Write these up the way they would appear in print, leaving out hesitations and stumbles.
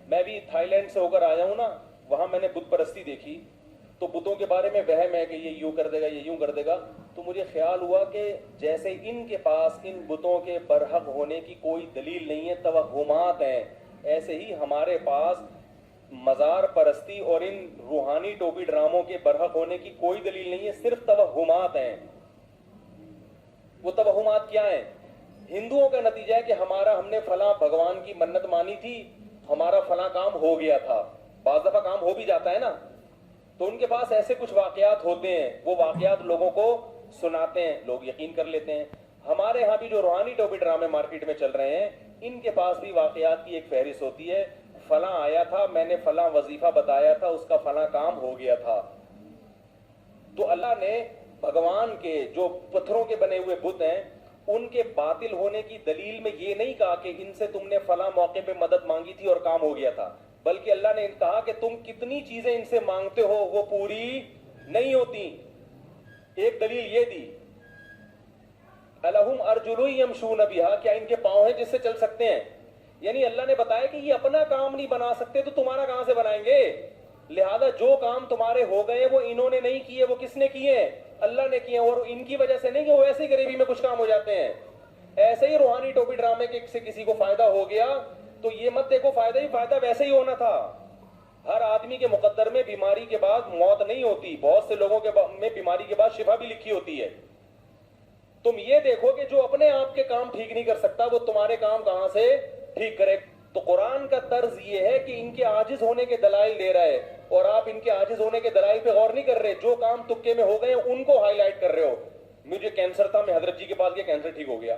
میں بھی Thai land سے ہو کر آیا ہوں نا, وہاں میں نے بت پرستی دیکھی, تو بتوں کے بارے میں وہم ہے کہ یہ یوں کر دے گا, یہ یوں کر دے گا. تو مجھے خیال ہوا کہ جیسے ان کے پاس ان بتوں کے برحق ہونے کی کوئی دلیل نہیں ہے, توہمات ہیں, ایسے ہی ہمارے پاس مزار پرستی اور ان روحانی ٹوپی ڈراموں کے برحق ہونے کی کوئی دلیل نہیں ہے, صرف توہمات ہیں. وہ توہمات کیا ہیں؟ ہندوؤں کا نتیجہ ہے کہ ہم نے فلاں بھگوان کی منت مانی تھی, ہمارا فلاں کام ہو گیا تھا. بعض دفعہ کام ہو بھی جاتا ہے نا, تو ان کے پاس ایسے کچھ واقعات ہوتے ہیں, وہ واقعات لوگوں کو سناتے ہیں, لوگ یقین کر لیتے ہیں. ہمارے ہاں بھی جو روحانی ٹوپی ڈرامے مارکیٹ میں چل رہے ہیں, ان کے پاس بھی واقعات کی ایک فہرست ہوتی ہے, فلاں آیا تھا, میں نے فلاں وظیفہ بتایا تھا, اس کا فلاں کام ہو گیا تھا. تو اللہ نے بھگوان کے جو پتھروں کے بنے ہوئے بت ہیں, ان کے باطل ہونے کی دلیل میں یہ نہیں کہا کہ ان سے تم نے فلاں موقع پہ مدد مانگی تھی اور کام ہو گیا تھا, بلکہ اللہ نے کہا کہ تم کتنی چیزیں ان سے مانگتے ہو وہ پوری نہیں ہوتی. ایک دلیل یہ دی, الہم ارجل یمشون بہا, کیا ان کے پاؤں ہیں جس سے چل سکتے ہیں؟ یعنی اللہ نے بتایا کہ یہ اپنا کام نہیں بنا سکتے تو تمہارا کہاں سے بنائیں گے؟ لہذا جو کام تمہارے ہو گئے وہ انہوں نے نہیں کیے, وہ کس نے کیے؟ اللہ نے کیے, اور ان کی وجہ سے نہیں کہ وہ ایسے ہی غریبی میں کچھ کام ہو جاتے ہیں. ایسے ہی روحانی ٹوپی ڈرامے کے سے کسی کو فائدہ ہو گیا تو یہ مت دیکھو فائدہ ہی فائدہ ویسے ہی ہونا تھا. ہر آدمی کے مقدر میں بیماری کے بعد موت نہیں ہوتی, بہت سے لوگوں کے میں بیماری کے بعد شفا بھی لکھی ہوتی ہے. تم یہ دیکھو کہ جو اپنے آپ کے کام ٹھیک نہیں کر سکتا وہ تمہارے کام کہاں سے ٹھیک کرے. تو قرآن کا طرز یہ ہے کہ ان کے عاجز ہونے کے دلائل دے رہا ہے, اور آپ ان کے عاجز ہونے کے دلائل پہ غور نہیں کر رہے, جو کام تکے میں ہو گئے ہیں ان کو ہائی لائٹ کر رہے ہو. مجھے کینسر تھا, میں حضرت جی کے پاس گیا, کینسر ٹھیک ہو گیا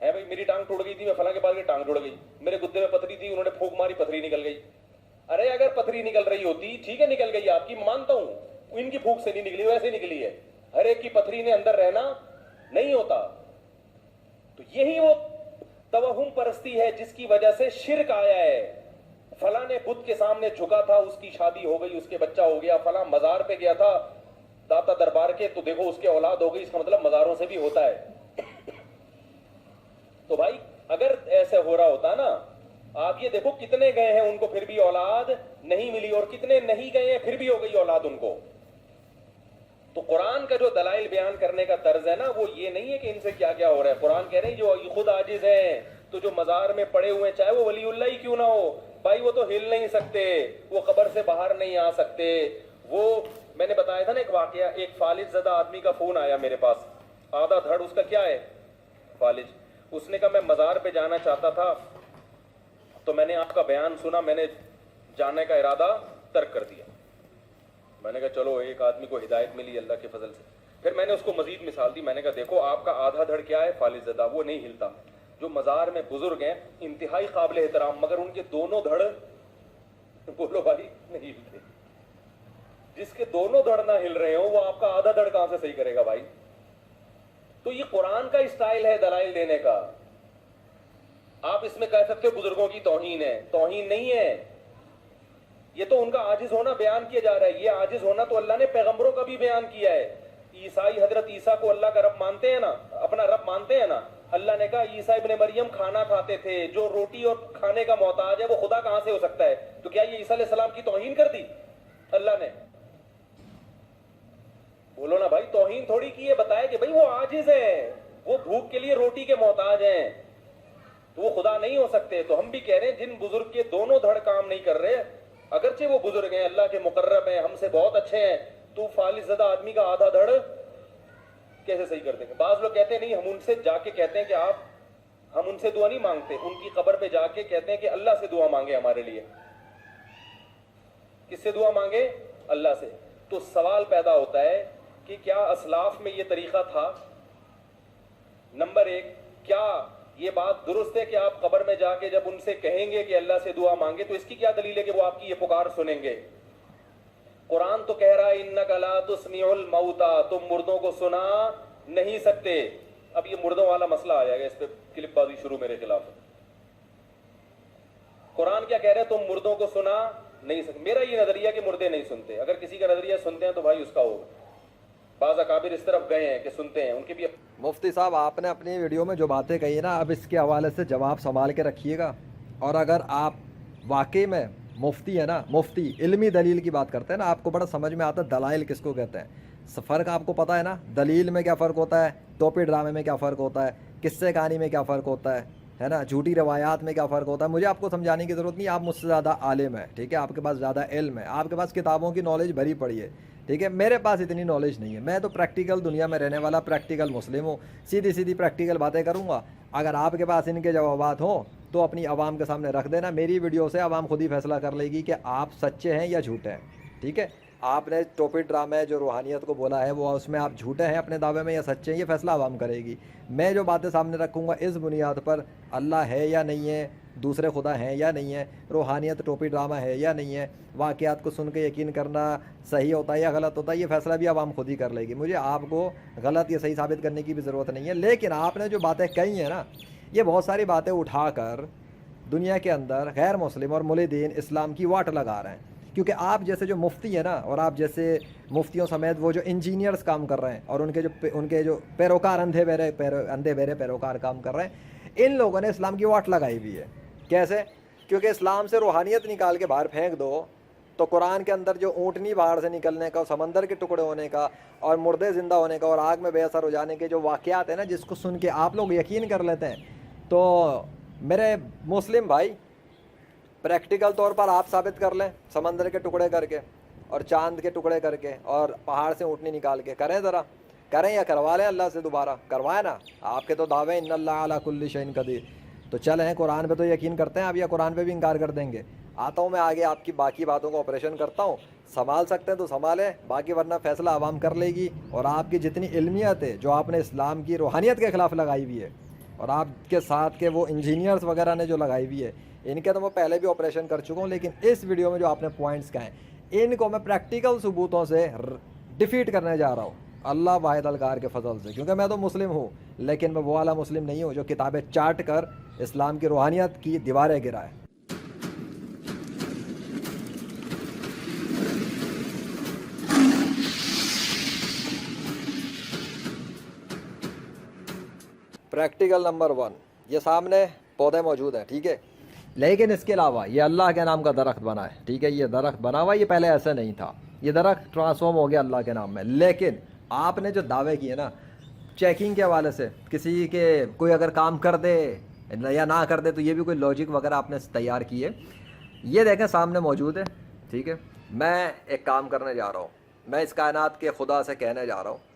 ہے. بھائی میری ٹانگ ٹوٹ گئی تھی, میں فلاں کے پاس گیا, ٹانگ ٹوٹ گئی. میرے گدے میں پتھری تھی, انہوں نے پھونک ماری, پتھری نکل گئی. ارے اگر پتھری نکل رہی ہوتی ٹھیک ہے, نکل گئی آپ کی مانتا ہوں, ان کی پھونک سے نہیں نکلی, ویسے نکلی ہے. ہر ایک کی پتھری نے اندر رہنا نہیں ہوتا. تو یہی وہ توہم پرستی ہے جس کی وجہ سے شرک آیا ہے. فلاں نے بت کے سامنے جھکا تھا, اس کی شادی ہو گئی, اس کے بچہ ہو گیا. فلاں مزار پہ گیا تھا داتا دربار کے, تو دیکھو اس کے اولاد ہو گئی. اس کا مطلب مزاروں سے بھی ہوتا ہے. تو بھائی اگر ایسے ہو رہا ہوتا نا, آپ یہ دیکھو کتنے گئے ہیں ان کو پھر بھی اولاد نہیں ملی, اور کتنے نہیں گئے ہیں پھر بھی ہو گئی اولاد ان کو. تو قرآن کا جو دلائل بیان کرنے کا طرز ہے نا, وہ یہ نہیں ہے کہ ان سے کیا کیا ہو رہا ہے. قرآن کہہ رہے ہیں جو خود عاجز ہیں, تو جو مزار میں پڑے ہوئے چاہے وہ ولی اللہ ہی کیوں نہ ہو, بھائی وہ تو ہل نہیں سکتے, وہ قبر سے باہر نہیں آ سکتے. وہ میں نے بتایا تھا نا ایک واقعہ, ایک فالج زدہ آدمی کا فون آیا میرے پاس, آدھا دھڑ اس کا کیا ہے فالج. اس نے کہا میں مزار پہ جانا چاہتا تھا, تو میں نے آپ کا بیان سنا, میں نے جانے کا ارادہ ترک کر دیا. میں نے کہا چلو ایک آدمی کو ہدایت ملی اللہ کے فضل سے. پھر میں نے اس کو مزید مثال دی, میں نے کہا دیکھو آپ کا آدھا دھڑ کیا ہے فالج زدہ, وہ نہیں ہلتا. جو مزار میں بزرگ ہیں انتہائی قابل احترام, مگر ان کے دونوں دھڑ بولو بھائی نہیں ہلتے. جس کے دونوں دھڑ نہ ہل رہے ہوں وہ آپ کا آدھا دھڑ کہاں سے صحیح کرے گا بھائی. تو یہ قرآن کا اسٹائل ہے دلائل دینے کا. آپ اس میں کہہ سکتے ہو بزرگوں کی توہین ہے, توہین نہیں ہے, یہ تو ان کا عاجز ہونا بیان کیا جا رہا ہے. یہ عاجز ہونا تو اللہ نے پیغمبروں کا بھی بیان کیا ہے. عیسائی حضرت عیسیٰ کو اللہ کا رب مانتے ہیں نا, اپنا رب مانتے ہیں نا. اللہ نے کہا عیسیٰ ابن مریم کھانا کھاتے تھے, جو روٹی اور کھانے کا محتاج ہے وہ خدا کہاں سے ہو سکتا ہے. تو کیا یہ عیسیٰ علیہ السلام کی توہین کر دی اللہ نے؟ بولو نا بھائی, توہین تھوڑی کی ہے. بتایا کہ بھائی وہ عاجز ہیں, وہ بھوک کے لیے روٹی کے محتاج ہیں, تو وہ خدا نہیں ہو سکتے. تو ہم بھی کہہ رہے ہیں جن بزرگ کے دونوں دھڑ کام نہیں کر رہے, اگرچہ وہ بزرگ ہیں, اللہ کے مقرب ہیں, ہم سے بہت اچھے ہیں, تو فالج زدہ آدمی کا آدھا دھڑ کیسے صحیح کر دیں گے؟ بعض لوگ کہتے ہیں نہیں, ہم ان سے جا کے کہتے ہیں کہ ہم ان سے دعا نہیں مانگتے, ان کی قبر پہ جا کے کہتے ہیں کہ اللہ سے دعا مانگے ہمارے لیے. کس سے دعا مانگے؟ اللہ سے. تو سوال پیدا ہوتا ہے کہ کیا اسلاف میں یہ طریقہ تھا؟ نمبر ایک, کیا یہ بات درست ہے کہ آپ قبر میں جا کے جب ان سے کہیں گے کہ اللہ سے دعا مانگے, تو اس کی کیا دلیل ہے کہ وہ آپ کی یہ پکار سنیں گے؟ قرآن تو کہہ رہا ہے انک لا تسمع الموتى, تم مردوں کو سنا نہیں سکتے. اب یہ مردوں والا مسئلہ آ جائے گا, اس پہ کلپ بازی شروع میرے خلاف. قرآن کیا کہہ رہے ہیں؟ تم مردوں کو سنا نہیں سکتے. میرا یہ نظریہ کہ مردے نہیں سنتے, اگر کسی کا نظریہ سنتے ہیں تو بھائی اس کا ہوگا. بعض اکابر اس طرف گئے ہیں کہ سنتے ہیں, ان کے بھی. مفتی صاحب آپ نے اپنی ویڈیو میں جو باتیں کہی نا, اب اس کے حوالے سے جواب سنبھال کے رکھیے گا, اور اگر آپ واقعی میں مفتی ہے نا, مفتی علمی دلیل کی بات کرتے ہیں نا, آپ کو بڑا سمجھ میں آتا ہے دلائل کس کو کہتے ہیں. فرق آپ کو پتہ ہے نا, دلیل میں کیا فرق ہوتا ہے, ٹوپی ڈرامے میں کیا فرق ہوتا ہے, قصے کہانی میں کیا فرق ہوتا ہے نا, جھوٹی روایات میں کیا فرق ہوتا ہے. مجھے آپ کو سمجھانے کی ضرورت نہیں, آپ مجھ سے زیادہ عالم ہے, ٹھیک ہے, آپ کے پاس زیادہ علم ہے, آپ کے پاس کتابوں کی نالج بھری پڑی ہے, ٹھیک ہے. میرے پاس اتنی نالج نہیں ہے, میں تو پریکٹیکل دنیا میں رہنے والا پریکٹیکل مسلم ہوں, سیدھی سیدھی پریکٹیکل باتیں کروں گا. اگر آپ کے پاس ان کے جوابات ہوں تو اپنی عوام کے سامنے رکھ دینا, میری ویڈیو سے عوام خود ہی فیصلہ کر لے گی کہ آپ سچے ہیں یا جھوٹے ہیں, ٹھیک ہے. آپ نے ٹوپی ڈرامے جو روحانیت کو بولا ہے وہ اس میں آپ جھوٹے ہیں اپنے دعوے میں یا سچے ہیں, یہ فیصلہ عوام کرے گی. میں جو باتیں سامنے رکھوں گا اس بنیاد پر اللہ ہے یا نہیں ہے, دوسرے خدا ہیں یا نہیں ہے, روحانیت ٹوپی ڈرامہ ہے یا نہیں ہے, واقعات کو سن کے یقین کرنا صحیح ہوتا ہے یا غلط ہوتا ہے, یہ فیصلہ بھی عوام خود ہی کر لے گی. مجھے آپ کو غلط یا صحیح ثابت کرنے کی بھی ضرورت نہیں ہے. لیکن آپ نے جو باتیں کہی ہیں نا, یہ بہت ساری باتیں اٹھا کر دنیا کے اندر غیر مسلم اور ملحدین اسلام کی واٹ لگا رہے ہیں. کیونکہ آپ جیسے جو مفتی ہیں نا, اور آپ جیسے مفتیوں سمیت وہ جو انجینئرز کام کر رہے ہیں, اور ان کے جو پیروکار اندھے بہرے پیروکار کام کر رہے ہیں, ان لوگوں نے اسلام کی واٹ لگائی ہوئی ہے. کیسے؟ کیونکہ اسلام سے روحانیت نکال کے باہر پھینک دو تو قرآن کے اندر جو اونٹنی باہر سے نکلنے کا, سمندر کے ٹکڑے ہونے کا, اور مردے زندہ ہونے کا, اور آگ میں بے اثر ہو جانے کے جو واقعات ہیں نا, جس کو سن کے آپ لوگ یقین کر لیتے ہیں, تو میرے مسلم بھائی پریکٹیکل طور پر آپ ثابت کر لیں, سمندر کے ٹکڑے کر کے اور چاند کے ٹکڑے کر کے اور پہاڑ سے اونٹنی نکال کے, کریں ذرا, کریں یا کروا لیں اللہ سے دوبارہ, کروائیں نا. آپ کے تو دعوے ان اللہ علی کل شیء قدیر, تو چلیں قرآن پہ تو یقین کرتے ہیں آپ, یا قرآن پہ بھی انکار کر دیں گے. آتا ہوں میں آگے آپ کی باقی باتوں کو آپریشن کرتا ہوں, سنبھال سکتے ہیں تو سنبھالیں, باقی ورنہ فیصلہ عوام کر لے گی. اور آپ کی جتنی علمیت ہے جو آپ نے اسلام کی روحانیت کے خلاف لگائی ہوئی ہے, اور آپ کے ساتھ کے وہ انجینئرز وغیرہ نے جو لگائی ہوئی ہے, ان کے تو میں پہلے بھی آپریشن کر چکا ہوں. لیکن اس ویڈیو میں جو آپ نے پوائنٹس کہے ہیں, ان کو میں پریکٹیکل ثبوتوں سے ڈیفیٹ کرنے جا رہا ہوں اللہ واحد القہار کے فضل سے. کیونکہ میں تو مسلم ہوں, لیکن میں وہ والا مسلم نہیں ہوں جو کتابیں چاٹ کر اسلام کی روحانیت کی دیواریں گرائے. پریکٹیکل نمبر 1, یہ سامنے پودے موجود ہیں, ٹھیک ہے, لیکن اس کے علاوہ یہ اللہ کے نام کا درخت بنا ہے, ٹھیک ہے, یہ درخت بنا ہوا, یہ پہلے ایسا نہیں تھا, یہ درخت ٹرانسفارم ہو گیا اللہ کے نام میں. لیکن آپ نے جو دعوے کیے نا چیکنگ کے حوالے سے, کسی کے کوئی اگر کام کر دے یا نہ کر دے, تو یہ بھی کوئی لاجک وغیرہ آپ نے تیار کیے. یہ دیکھیں سامنے موجود ہے, ٹھیک ہے. میں ایک کام کرنے جا رہا ہوں, میں اس کائنات کے خدا سے کہنے جا رہا ہوں,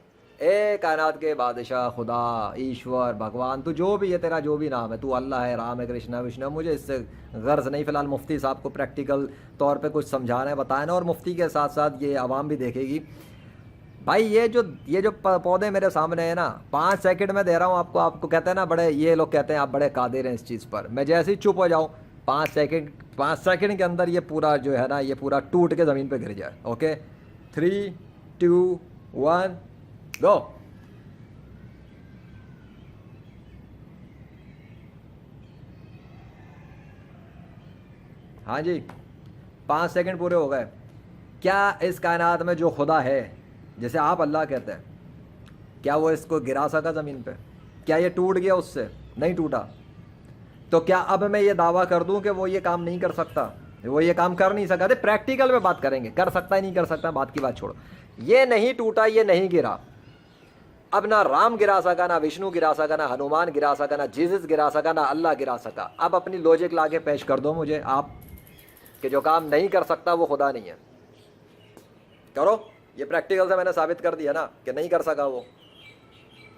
اے کائنات کے بادشاہ, خدا, ایشور, بھگوان, تو جو بھی ہے تیرا جو بھی نام ہے, تو اللہ ہے, رام ہے, کرشنا, وشنو, مجھے اس سے غرض نہیں. فی الحال مفتی صاحب کو پریکٹیکل طور پہ کچھ سمجھانا ہے, بتانا, اور مفتی کے ساتھ ساتھ یہ عوام بھی دیکھے گی. بھائی یہ جو پودے میرے سامنے ہیں نا, 5 سیکنڈ میں دے رہا ہوں آپ کو کہتے ہیں نا بڑے, یہ لوگ کہتے ہیں آپ بڑے قادر ہیں اس چیز پر. میں جیسے ہی چپ ہو جاؤں 5 سیکنڈ کے اندر یہ پورا جو ہے نا, یہ پورا ٹوٹ کے زمین پہ گر جائے. اوکے, 3 2 1 گو. ہاں جی, 5 سیکنڈ پورے ہو گئے. کیا اس کائنات میں جو خدا ہے, جیسے آپ اللہ کہتے ہیں, کیا وہ اس کو گرا سکا زمین پہ؟ کیا یہ ٹوٹ گیا اس سے؟ نہیں ٹوٹا. تو کیا اب میں یہ دعویٰ کر دوں کہ وہ یہ کام نہیں کر سکتا, وہ یہ کام کر نہیں سکا؟ پریکٹیکل میں بات کریں گے, کر سکتا ہے نہیں کر سکتا, بات کی بات چھوڑو. یہ نہیں ٹوٹا, یہ نہیں گرا. اب نہ رام گرا سکا, نہ وشنو گرا سکا, نہ ہنومان گرا سکا, نہ جیزس گرا سکا, نہ اللہ گرا سکا. اب اپنی لوجک لا کے پیش کر دو مجھے آپ کہ جو کام نہیں کر سکتا وہ خدا نہیں ہے. کرو, یہ پریکٹیکل سے میں نے ثابت کر دیا نا کہ نہیں کر سکا وہ.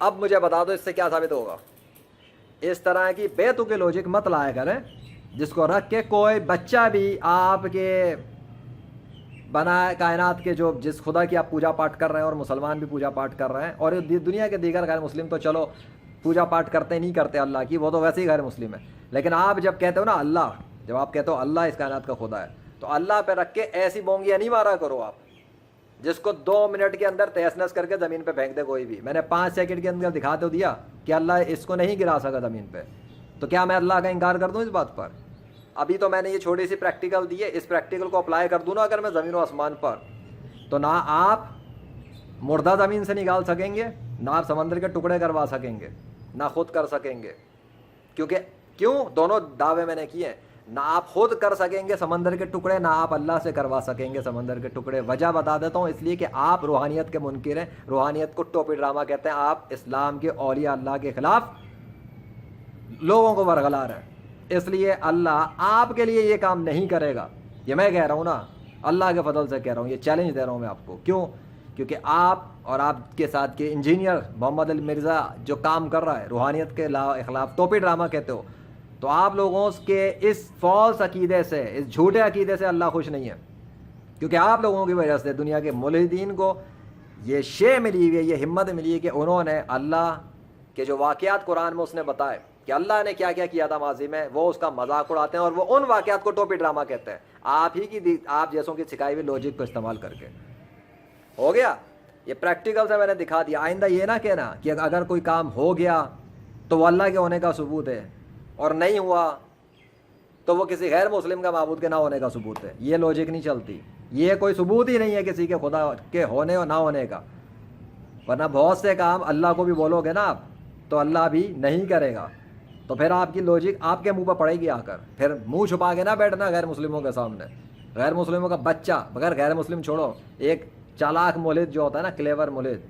اب مجھے بتا دو اس سے کیا ثابت ہوگا. اس طرح کی بے تکے لوجک مت لایا کریں جس کو رکھ کے کوئی بچہ بھی آپ کے بنائے کائنات کے جو جس خدا کی آپ پوجا پاٹ کر رہے ہیں, اور مسلمان بھی پوجا پاٹ کر رہے ہیں, اور دنیا کے دیگر غیر مسلم تو چلو پوجا پاٹ کرتے نہیں کرتے اللہ کی, وہ تو ویسے ہی غیر مسلم ہے. لیکن آپ جب کہتے ہو نا اللہ, جب آپ کہتے ہو اللہ اس کائنات کا خدا ہے, تو اللہ پہ رکھ کے ایسی بونگیاں نہیں مارا کرو آپ جس کو 2 منٹ کے اندر تہس نہس کر کے زمین پہ پھینک دے کوئی بھی. میں نے 5 سیکنڈ کے اندر دکھا تو دیا کہ اللہ اس کو نہیں گرا سکا زمین پہ, تو کیا میں اللہ کا انکار کر دوں اس بات پر؟ ابھی تو میں نے یہ چھوٹی سی پریکٹیکل دی ہے, اس پریکٹیکل کو اپلائی کر دوں نا اگر میں زمین و آسمان پر, تو نہ آپ مردہ زمین سے نکال سکیں گے, نہ آپ سمندر کے ٹکڑے کروا سکیں گے, نہ خود کر سکیں گے. کیوں دونوں دعوے میں نے کیے ہیں. نہ آپ خود کر سکیں گے سمندر کے ٹکڑے، نہ آپ اللہ سے کروا سکیں گے سمندر کے ٹکڑے. وجہ بتا دیتا ہوں، اس لیے کہ آپ روحانیت کے منکر ہیں. روحانیت کو ٹوپی ڈرامہ کہتے ہیں. آپ اسلام کے اولیاء اللہ کے خلاف لوگوں کو ورغلا رہے ہیں. اس لیے اللہ آپ کے لیے یہ کام نہیں کرے گا. یہ میں کہہ رہا ہوں نا، اللہ کے فضل سے کہہ رہا ہوں، یہ چیلنج دے رہا ہوں میں آپ کو. کیوں؟ کیونکہ آپ اور آپ کے ساتھ کے انجینئر محمد علی مرزا جو کام کر رہا ہے روحانیت کے خلاف، ٹوپی ڈرامہ کہتے ہو، تو آپ لوگوں کے اس فالس عقیدے سے، اس جھوٹے عقیدے سے اللہ خوش نہیں ہے. کیونکہ آپ لوگوں کی وجہ سے دنیا کے ملحدین کو یہ شے ملی ہوئی ہے، یہ ہمت ملی ہے کہ انہوں نے اللہ کے جو واقعات قرآن میں اس نے بتائے کہ اللہ نے کیا کیا کیا تھا ماضی میں، وہ اس کا مذاق اڑاتے ہیں اور وہ ان واقعات کو ٹوپی ڈرامہ کہتے ہیں، آپ جیسوں کی سکھائی ہوئی لوجک کو استعمال کر کے. ہو گیا؟ یہ پریکٹیکل سے میں نے دکھا دیا. آئندہ یہ نہ کہنا کہ اگر کوئی کام ہو گیا تو وہ اللہ کے ہونے کا ثبوت ہے، اور نہیں ہوا تو وہ کسی غیر مسلم کا معبود کے نہ ہونے کا ثبوت ہے. یہ لوجک نہیں چلتی. یہ کوئی ثبوت ہی نہیں ہے کسی کے خدا کے ہونے اور نہ ہونے کا. ورنہ بہت سے کام اللہ کو بھی بولو گے نا آپ تو اللہ بھی نہیں کرے گا. تو پھر آپ کی لوجک آپ کے منہ پہ پڑے گی آ کر. پھر منہ چھپا کے نہ بیٹھنا غیر مسلموں کے سامنے. غیر مسلموں کا بچہ، مگر غیر مسلم چھوڑو، ایک چالاک مولد جو ہوتا ہے نا، کلیور مولد،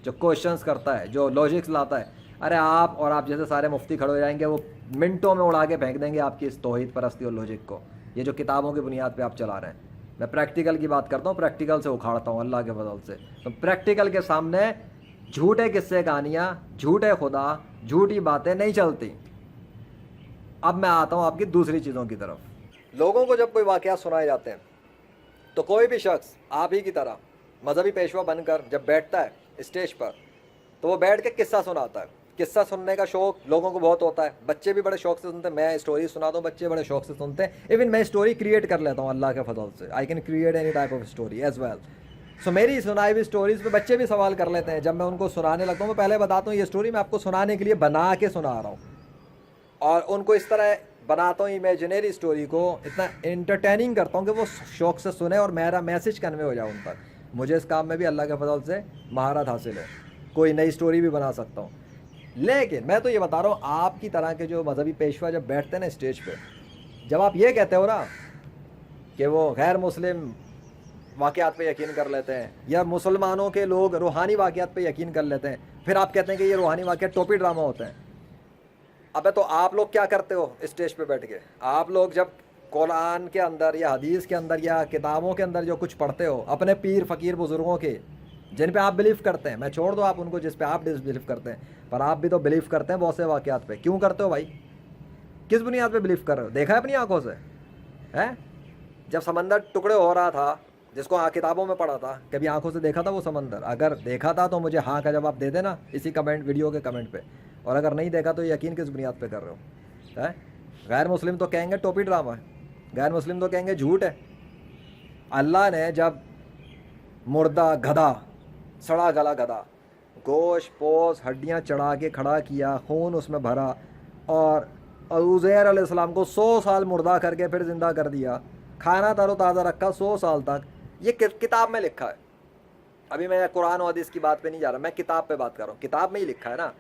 جو کوشچنس کرتا ہے، جو لاجکس لاتا ہے، ارے آپ اور آپ جیسے سارے مفتی کھڑے ہو جائیں گے، وہ منٹوں میں اڑا کے پھینک دیں گے آپ کی اس توحید پرستی اور لوجک کو، یہ جو کتابوں کی بنیاد پہ آپ چلا رہے ہیں. میں پریکٹیکل کی بات کرتا ہوں، پریکٹیکل سے اکھاڑتا ہوں اللہ کے فضل سے. تو پریکٹیکل کے سامنے جھوٹے قصے کہانیاں، جھوٹے خدا، جھوٹی باتیں نہیں چلتی. اب میں آتا ہوں آپ کی دوسری چیزوں کی طرف. لوگوں کو جب کوئی واقعات سنائے جاتے ہیں تو کوئی بھی شخص آپ ہی کی طرح مذہبی پیشوا بن کر جب بیٹھتا ہے اسٹیج پر تو وہ بیٹھ کے قصہ سناتا ہے. قصہ سننے کا شوق لوگوں کو بہت ہوتا ہے. بچے بھی بڑے شوق سے سنتے ہیں. میں اسٹوری سناتا ہوں، بچے بڑے شوق سے سنتے ہیں. ایون میں اسٹوری کریٹ کر لیتا ہوں اللہ کے فضل سے. I can create any type of story as well. So میری سنائی ہوئی اسٹوریز پہ بچے بھی سوال کر لیتے ہیں. جب میں ان کو سنانے لگتا ہوں، میں پہلے بتاتا ہوں یہ اسٹوری میں آپ کو سنانے کے لیے بنا کے سنا رہا ہوں، اور ان کو اس طرح بناتا ہوں امیجنری اسٹوری کو، اتنا انٹرٹیننگ کرتا ہوں کہ وہ شوق سے سنیں اور میرا میسج کنوے ہو جائے ان تک. مجھے اس کام میں بھی اللہ کے فضل سے مہارت حاصل ہے. کوئی نئی اسٹوری بھی بنا سکتا ہوں. لیکن میں تو یہ بتا رہا ہوں، آپ کی طرح کے جو مذہبی پیشوا جب بیٹھتے ہیں نا اسٹیج پہ، جب آپ یہ کہتے ہو نا کہ وہ غیر مسلم واقعات پہ یقین کر لیتے ہیں یا مسلمانوں کے لوگ روحانی واقعات پہ یقین کر لیتے ہیں، پھر آپ کہتے ہیں کہ یہ روحانی واقعات ٹوپی ڈرامہ ہوتے ہیں. ابے تو آپ لوگ کیا کرتے ہو اسٹیج پہ بیٹھ کے؟ آپ لوگ جب قرآن کے اندر یا حدیث کے اندر یا کتابوں کے اندر جو کچھ پڑھتے ہو اپنے پیر فقیر بزرگوں کے جن پہ آپ بلیو کرتے ہیں، میں چھوڑ دو آپ ان کو جس پہ آپ ڈس بلیو کرتے ہیں، پر آپ بھی تو بلیو کرتے ہیں بہت سے واقعات پہ. کیوں کرتے ہو بھائی؟ کس بنیاد پہ بلیو کر رہے ہو؟ دیکھا ہے اپنی آنکھوں سے ہے؟ جب سمندر ٹکڑے ہو رہا تھا، جس کو کتابوں میں پڑھا تھا، کبھی آنکھوں سے دیکھا تھا وہ سمندر؟ اگر دیکھا تھا تو مجھے ہاں کا جواب دے دینا اسی کمنٹ، ویڈیو کے کمنٹ پہ. اور اگر نہیں دیکھا تو یقین کس بنیاد پہ کر رہے ہو؟ غیر مسلم تو کہیں گے ٹوپی ڈرامہ ہے، غیر مسلم تو کہیں گے جھوٹ ہے. اللہ نے جب مردہ گدھا، سڑا گلا گدھا، گوشت پوش ہڈیاں چڑھا کے کھڑا کیا، خون اس میں بھرا، اور عزیر علیہ السلام کو 100 سال مردہ کر کے پھر زندہ کر دیا، کھانا تر و تازہ رکھا 100 سال تک. یہ کتاب میں لکھا ہے. ابھی میں قرآن و حدیث کی بات پہ نہیں جا رہا، میں کتاب پہ بات کر رہا ہوں. کتاب میں ہی لکھا ہے نا.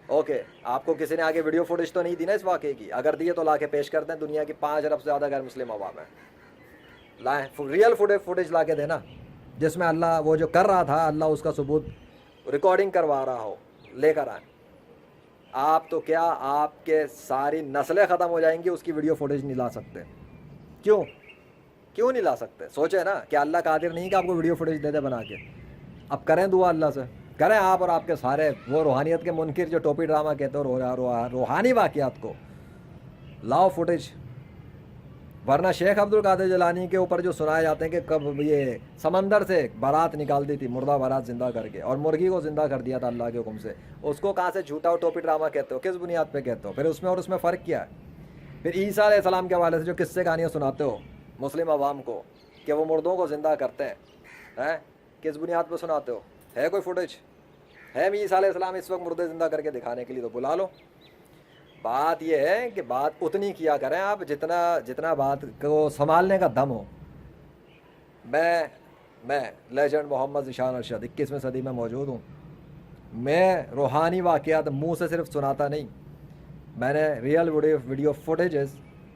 اوکے، آپ کو کسی نے آگے ویڈیو فوٹیج تو نہیں دی نا اس واقعے کی؟ اگر دیے تو لا کے پیش کرتے ہیں. دنیا کی 5 ارب سے زیادہ غیر مسلم عوام ہے، لائیں ریئل فوٹیج لا کے دینا جس میں اللہ وہ جو کر رہا تھا اللہ اس کا ثبوت ریکارڈنگ کروا رہا ہو، لے کر آئیں. آپ تو کیا، آپ کے ساری نسلیں ختم ہو جائیں گی، اس کی ویڈیو فوٹیج نہیں لا سکتے. کیوں نہیں لا سکتے؟ سوچے نا کہ اللہ قادر نہیں کہ آپ کو ویڈیو فوٹیج دے دے بنا کے. اب کریں دعا اللہ سے، کریں آپ اور آپ کے سارے وہ روحانیت کے منکر جو ٹوپی ڈرامہ کہتے ہو، روحانی واقعات کو لاؤ فوٹیج. ورنہ شیخ عبد القادر جیلانی کے اوپر جو سنائے جاتے ہیں کہ کب یہ سمندر سے بارات نکال دی تھی، مردہ بارات زندہ کر کے، اور مرغی کو زندہ کر دیا تھا اللہ کے حکم سے، اس کو کہاں سے جھوٹا اور ٹوپی ڈرامہ کہتے ہو؟ کس بنیاد پہ کہتے ہو؟ پھر اس میں اور اس میں فرق کیا ہے؟ پھر عیسیٰ علیہ السلام کے حوالے سے جو قصے کہانیاں سناتے ہو مسلم عوام کو کہ وہ مردوں کو زندہ کرتے ہیں، کس بنیاد پہ سناتے ہو؟ ہے کوئی فوٹیج؟ ہے عیسیٰ علیہ السلام اس وقت مردے زندہ کر کے دکھانے کے لیے؟ تو بلا لو. بات یہ ہے کہ بات اتنی کیا کریں آپ جتنا بات کو سنبھالنے کا دم ہو. میں لیجنڈ محمد ذیشان ارشد 21ویں صدی میں موجود ہوں. میں روحانی واقعات منہ سے صرف سناتا نہیں، میں نے ریئل ویڈیو فوٹیجز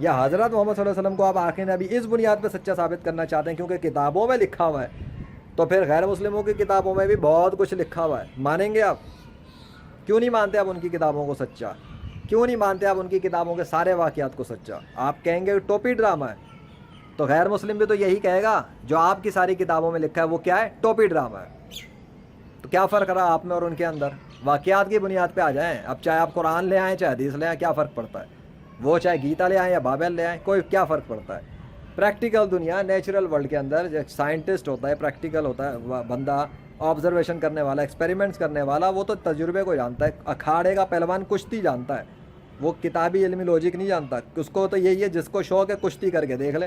یا حضرت محمد صلی اللہ علیہ وسلم کو آپ آخری نبی اس بنیاد پہ سچا ثابت کرنا چاہتے ہیں کیونکہ کتابوں میں لکھا ہوا ہے، تو پھر غیر مسلموں کی کتابوں میں بھی بہت کچھ لکھا ہوا ہے، مانیں گے آپ؟ کیوں نہیں مانتے آپ ان کی کتابوں کو سچا؟ کیوں نہیں مانتے آپ ان کی کتابوں کے سارے واقعات کو سچا؟ آپ کہیں گے ٹوپی ڈرامہ ہے، تو غیر مسلم بھی تو یہی کہے گا جو آپ کی ساری کتابوں میں لکھا ہے وہ کیا ہے؟ ٹوپی ڈرامہ ہے۔ تو کیا فرق رہا آپ میں اور ان کے اندر؟ واقعات کی بنیاد پہ آ جائیں، اب چاہے آپ قرآن لے آئیں چاہے حدیث لے آئیں، کیا فرق پڑتا ہے؟ وہ چاہے گیتا لے آئیں یا بائبل لے آئیں، کوئی کیا فرق پڑتا ہے؟ پریکٹیکل دنیا، نیچرل ورلڈ کے اندر جو سائنٹسٹ ہوتا ہے، پریکٹیکل ہوتا ہے بندہ، آبزرویشن کرنے والا، ایکسپیریمنٹس کرنے والا، وہ تو تجربے کو جانتا ہے۔ اکھاڑے کا پہلوان کشتی جانتا ہے، وہ کتابی علمی لوجک نہیں جانتا۔ اس کو تو یہی ہے جس کو شوق ہے کشتی کر کے دیکھ لے۔